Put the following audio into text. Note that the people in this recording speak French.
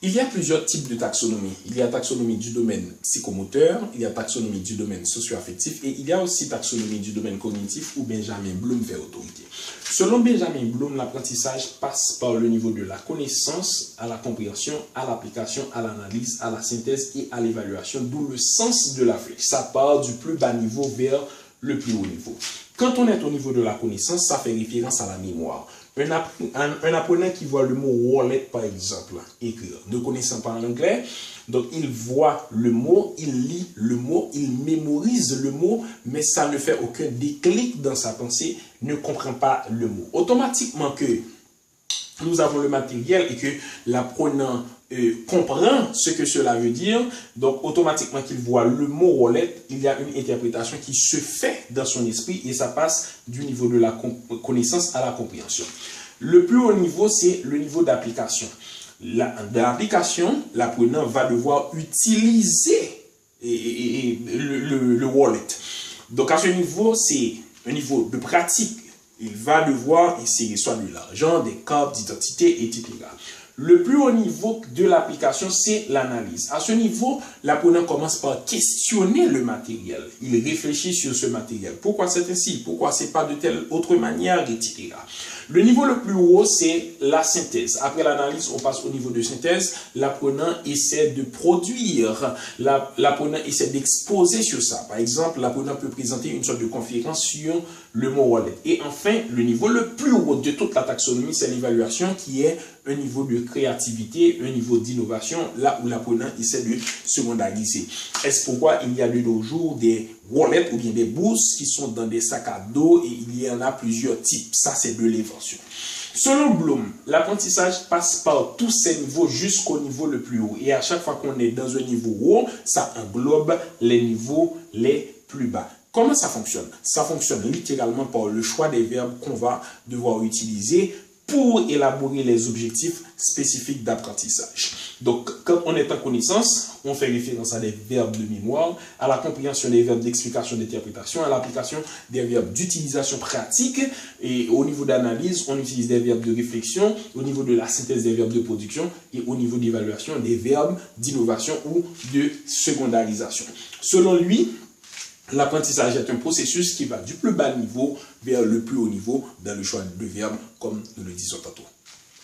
Il y a plusieurs types de taxonomie. Il y a taxonomie du domaine psychomoteur, il y a taxonomie du domaine socio-affectif et il y a aussi taxonomie du domaine cognitif où Benjamin Bloom fait autorité. Selon Benjamin Bloom, l'apprentissage passe par le niveau de la connaissance, à la compréhension, à l'application, à l'analyse, à la synthèse et à l'évaluation, d'où le sens de la flèche. Ça part du plus bas niveau vers le plus haut niveau. Quand on est au niveau de la connaissance, ça fait référence à la mémoire. Un apprenant qui voit le mot wallet, par exemple, écrire, ne connaissant pas l'anglais, donc il voit le mot, il lit le mot, il mémorise le mot, mais ça ne fait aucun déclic dans sa pensée, ne comprend pas le mot. Automatiquement que nous avons le matériel et que l'apprenant comprend ce que cela veut dire, donc automatiquement qu'il voit le mot wallet, il y a une interprétation qui se fait dans son esprit et ça passe du niveau de la connaissance à la compréhension. Le plus haut niveau, c'est le niveau d'application. Dans l'application, l'apprenant va devoir utiliser le wallet. Donc à ce niveau, c'est un niveau de pratique. Il va devoir insérer soit de l'argent, des cartes d'identité, etc. Le plus haut niveau de l'application, c'est l'analyse. À ce niveau, l'apprenant commence par questionner le matériel. Il réfléchit sur ce matériel. Pourquoi c'est ainsi? Pourquoi c'est pas de telle autre manière, etc. Le niveau le plus haut, c'est la synthèse. Après l'analyse, on passe au niveau de synthèse. L'apprenant essaie de produire. L'apprenant essaie d'exposer sur ça. Par exemple, l'apprenant peut présenter une sorte de conférence sur le mot wallet. Et enfin, le niveau le plus haut de toute la taxonomie, c'est l'évaluation qui est un niveau de créativité, un niveau d'innovation, là où l'apprenant essaie de secondariser. Est-ce pourquoi il y a de nos jours des wallets ou bien des bourses qui sont dans des sacs à dos et il y en a plusieurs types. Ça, c'est de l'invention. Selon Bloom, l'apprentissage passe par tous ces niveaux jusqu'au niveau le plus haut. Et à chaque fois qu'on est dans un niveau haut, ça englobe les niveaux les plus bas. Comment ça fonctionne? Ça fonctionne littéralement par le choix des verbes qu'on va devoir utiliser pour élaborer les objectifs spécifiques d'apprentissage. Donc, quand on est en connaissance, on fait référence à des verbes de mémoire, à la compréhension des verbes d'explication, d'interprétation, à l'application des verbes d'utilisation pratique, et au niveau d'analyse, on utilise des verbes de réflexion, au niveau de la synthèse des verbes de production, et au niveau d'évaluation des verbes d'innovation ou de secondarisation. Selon lui, l'apprentissage est un processus qui va du plus bas niveau vers le plus haut niveau dans le choix de verbes, comme nous le disons tantôt.